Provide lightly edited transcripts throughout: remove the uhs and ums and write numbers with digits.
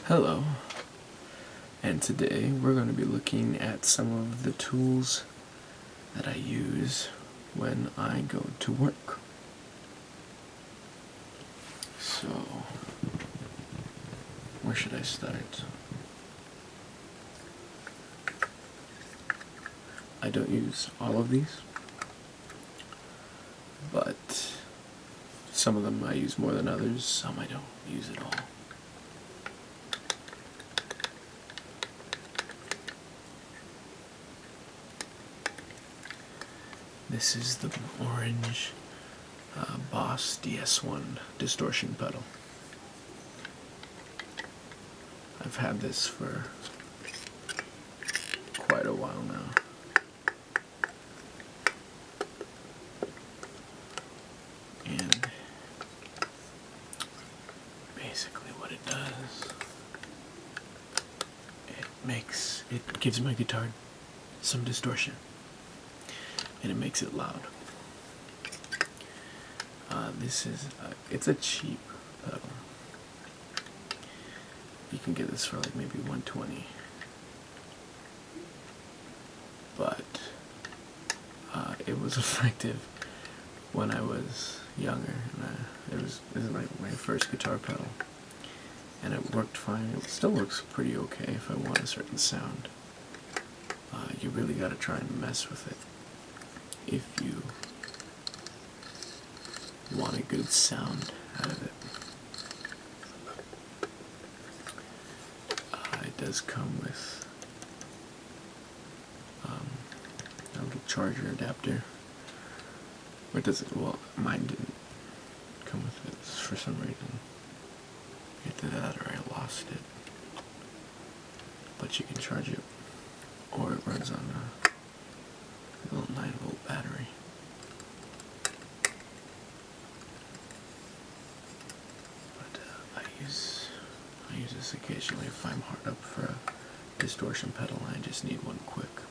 Hello, and today we're going to be looking at some of the tools that I use when I go to work. So, where should I start? I don't use all of these, but some of them I use more than others, some I don't use at all. This is the orange Boss DS1 Distortion Pedal. I've had this for quite a while now. And basically what it does, it gives my guitar some distortion. And it makes it loud. It's a cheap pedal. You can get this for like maybe $120. But it was effective when I was younger. And this is like my first guitar pedal. And it worked fine. It still works pretty okay if I want a certain sound. You really gotta try and mess with it if you want a good sound out of it. It does come with a little charger adapter. Or does it? Well, mine didn't come with it for some reason. Either that or I lost it. But you can charge it, or it runs on a little 9-volt battery. But I use this occasionally if I'm hard up for a distortion pedal and I just need one quick.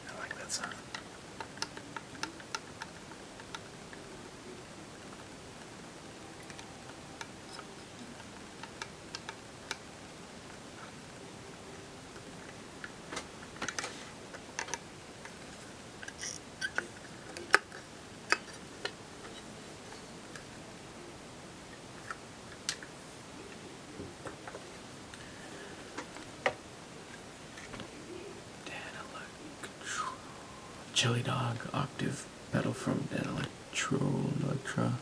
I like that sound. Chili Dog Octave pedal from Electra.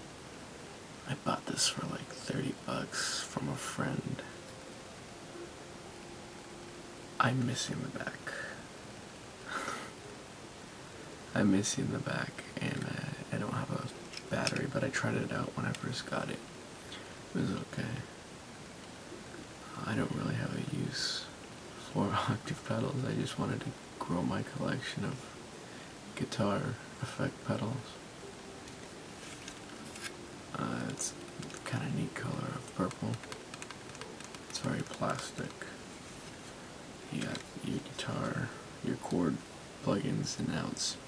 I bought this for like $30 from a friend. I'm missing the back. I'm missing the back, and I don't have a battery, but I tried it out when I first got it. It was okay. I don't really have a use for octave pedals. I just wanted to grow my collection of guitar effect pedals. It's kind of neat color of purple. It's very plastic. You got your guitar, your chord plugins and outs,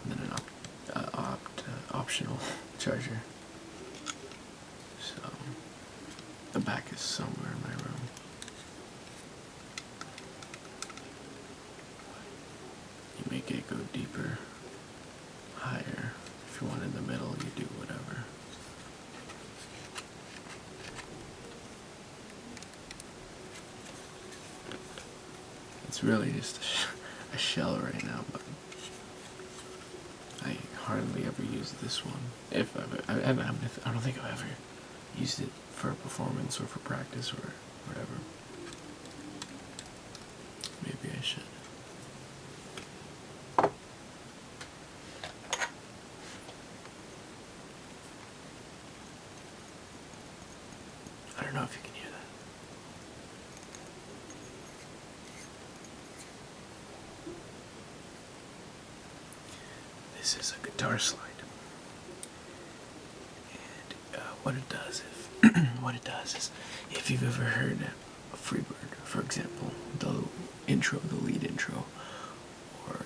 and then an optional charger. So the back is somewhere in my room. You make it go deeper, higher. If you want in the middle, you do whatever. It's really just a shell right now, but I hardly ever use this one. I don't think I've ever used it for performance or for practice or whatever. Maybe I should. I don't know if you can hear that. This is a guitar slide, and what it does is, if you've ever heard Freebird, for example, the lead intro, or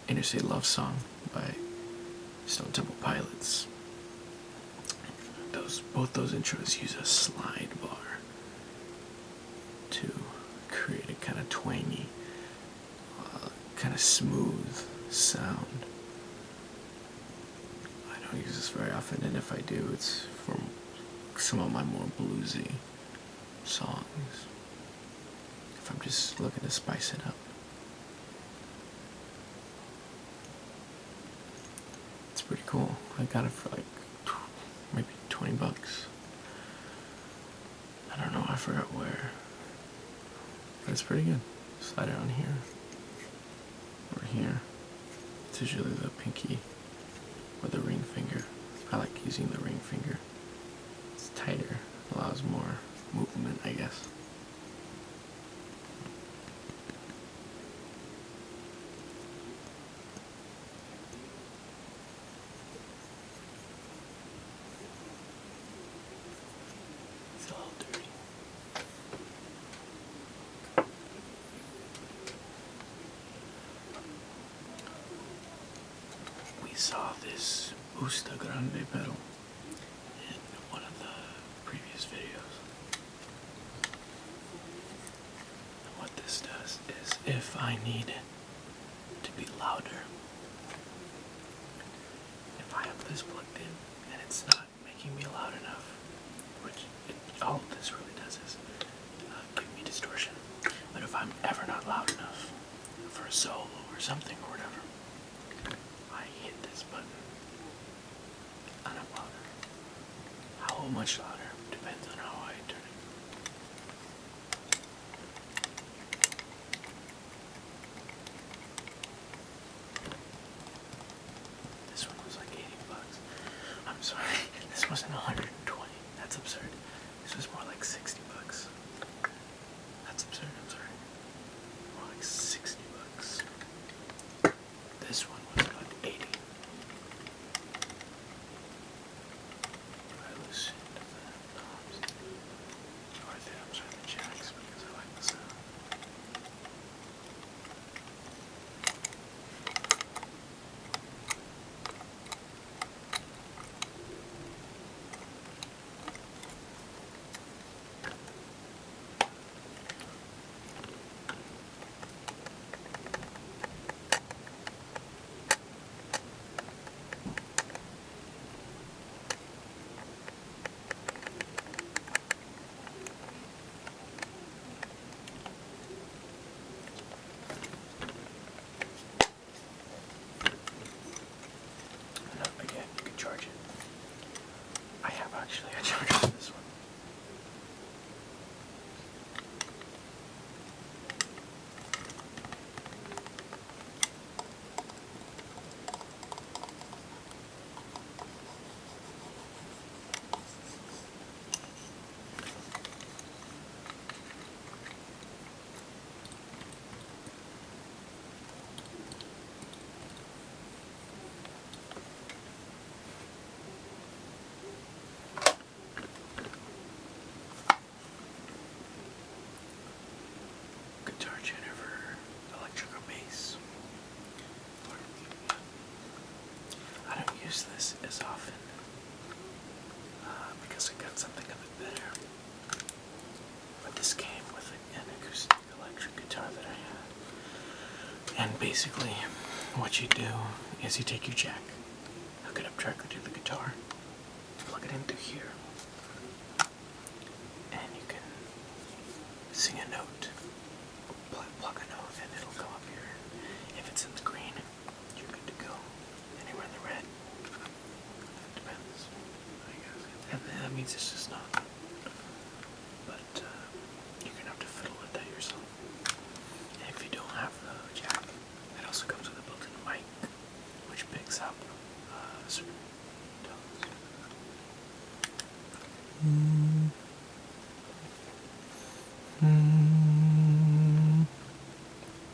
Interstate Love Song by Stone Temple Pilots. Both those intros use a slide bar to create a kind of twangy, kind of smooth sound. I don't use this very often, and if I do, it's for some of my more bluesy songs. If I'm just looking to spice it up. It's pretty cool. I got it for like maybe 20 bucks. I don't know, I forgot where. But it's pretty good. Slide it on here. Or here. It's usually the pinky or the ring finger. I like using the ring finger. It's tighter, allows more movement, I guess. It's a little dirty. We saw this Busta Grande pedal in one of the previous videos. And what this does is, if I need it to be louder, if I have this plugged in and it's not making me loud enough, which all this really does is give me distortion. But if I'm ever not loud enough for a solo or something or whatever, I hit this button and I'm louder. How much louder depends on how I turn it. This one was like 80 bucks. I'm sorry, this wasn't 120. That's absurd. This was more like 60 bucks. That's absurd, I'm sorry. More like 60 bucks. This one was about 80. I loosened the knobs. Or I'm sorry, the jacks, because I like the sound. Again, you can charge it. I have actually a charger for this one. Guitar tuner for electric or bass. I don't use this as often because I got something a bit better. But this came with an acoustic electric guitar that I had. And basically, what you do is you take your jack, hook it up directly to the guitar, plug it in through here, and you can sing a note. Plug a note and it'll come up here. If it's in the green, you're good to go. Anywhere in the red, depends, I guess. And that means it's just not. But you're gonna have to fiddle with that yourself. And if you don't have the jack, it also comes with a built-in mic, which picks up certain tones.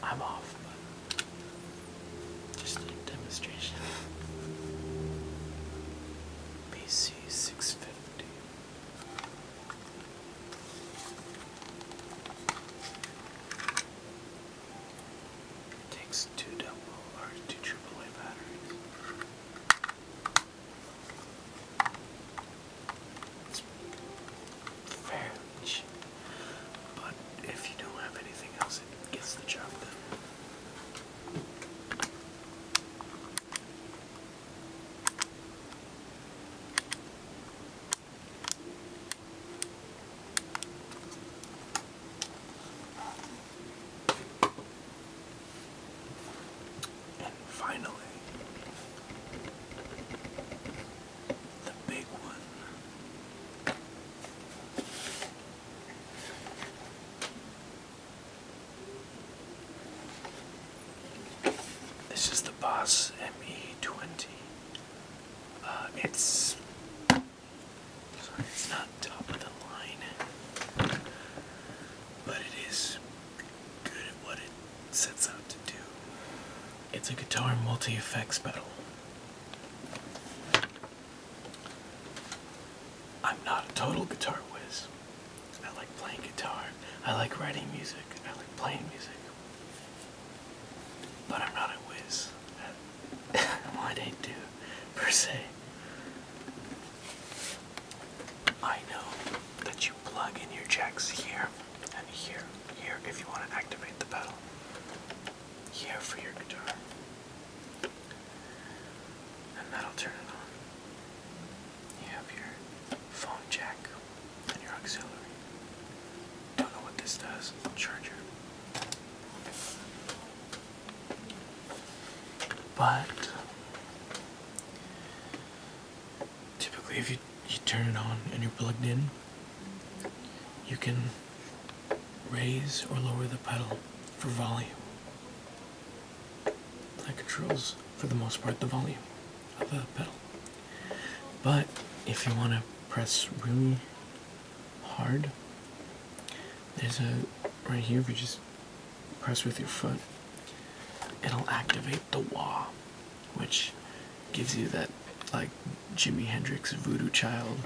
I'm off, but just a demonstration. BC 650. Takes two AAA batteries. It's a guitar multi-effects pedal. I'm not a total guitar whiz. I like playing guitar. I like writing music. I like playing music. But I'm not a whiz at what I do, per se. I know that you plug in your jacks here and here, if you want to activate the pedal. Here for your guitar. And that'll turn it on. You have your phone jack and your auxiliary. Don't know what this does. Charger. But typically if you turn it on and you're plugged in, you can raise or lower the pedal for volume. That controls, for the most part, the volume of the pedal. But if you want to press really hard, there's right here, if you just press with your foot, it'll activate the wah, which gives you that like Jimi Hendrix Voodoo Child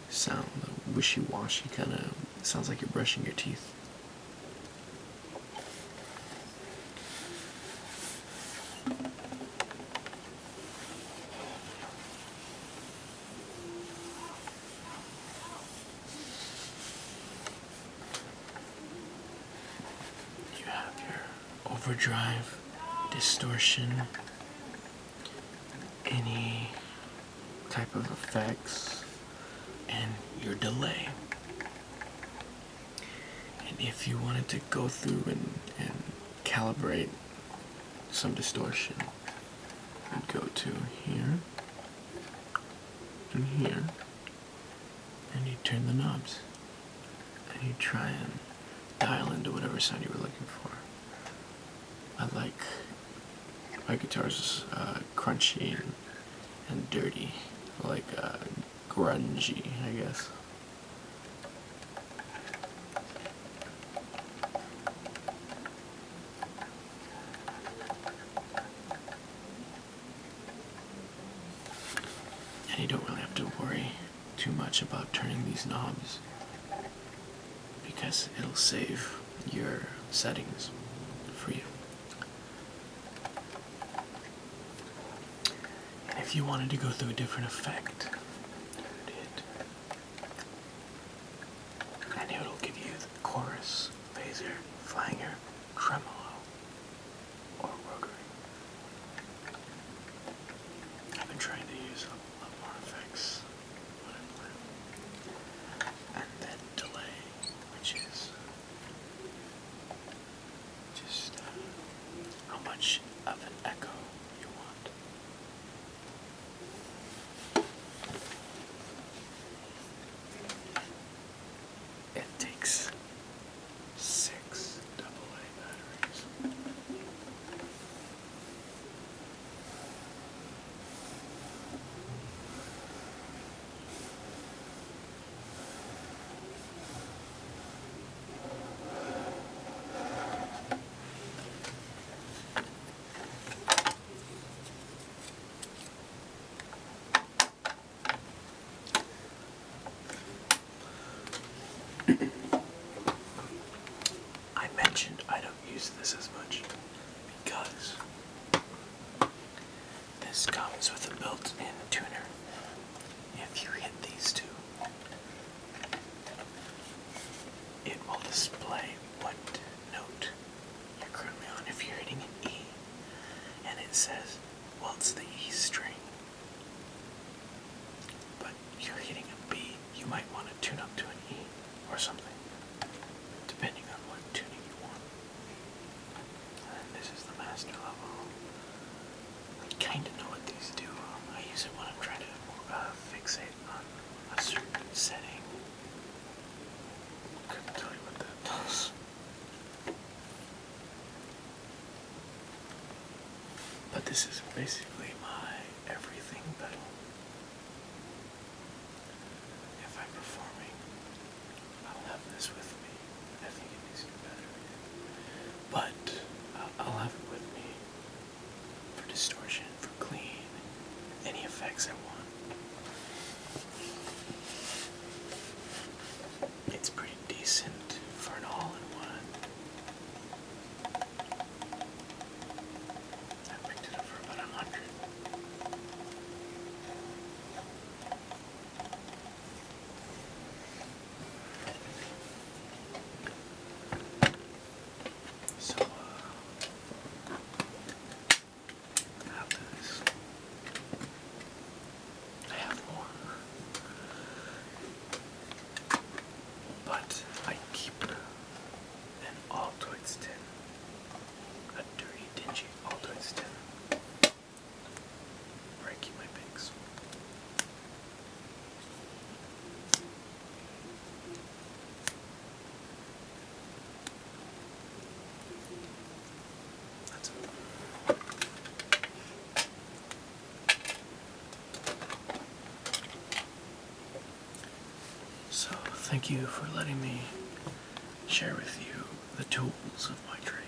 sound, the wishy-washy kind of sounds like you're brushing your teeth. You have your overdrive, distortion, any type of effects, and your delay. And if you wanted to go through and calibrate some distortion, you'd go to here and here, and you turn the knobs, and you try and dial into whatever sound you were looking for. I like my guitars crunchy and dirty, like grungy, I guess. And you don't really have to worry too much about turning these knobs, because it'll save your settings for you. And if you wanted to go through a different effect, you did. And it'll give you the chorus, phaser, flanger, tremolo, or rotary. I've been trying to use a lot more effects when I play. And then delay, which is just how much of an echo you want. It takes 6 AA batteries. I mentioned I don't use this as much because this comes with a built-in tuner. If you hit these two, it will display what note you're currently on. If you're hitting an E and it says, well, it's the E string, but you're hitting a B, you might want to tune up to an E or something, depending on what tuning you want. And this is the master level. I kind of know what these do. I use it when I'm trying to fixate on a certain setting. Couldn't tell you what that does. But this is basically my everything pedal. If I'm performing, I'll have this with me. I think it needs to be better. But I'll have it with me things I want. It's pretty decent for an all-in-one. I picked it up for about $100. So, I have this. I have more. But I keep an Altoids tin. A dirty, dingy Altoids tin. Where I keep my picks. That's it. So, thank you for letting me share with you the tools of my trade.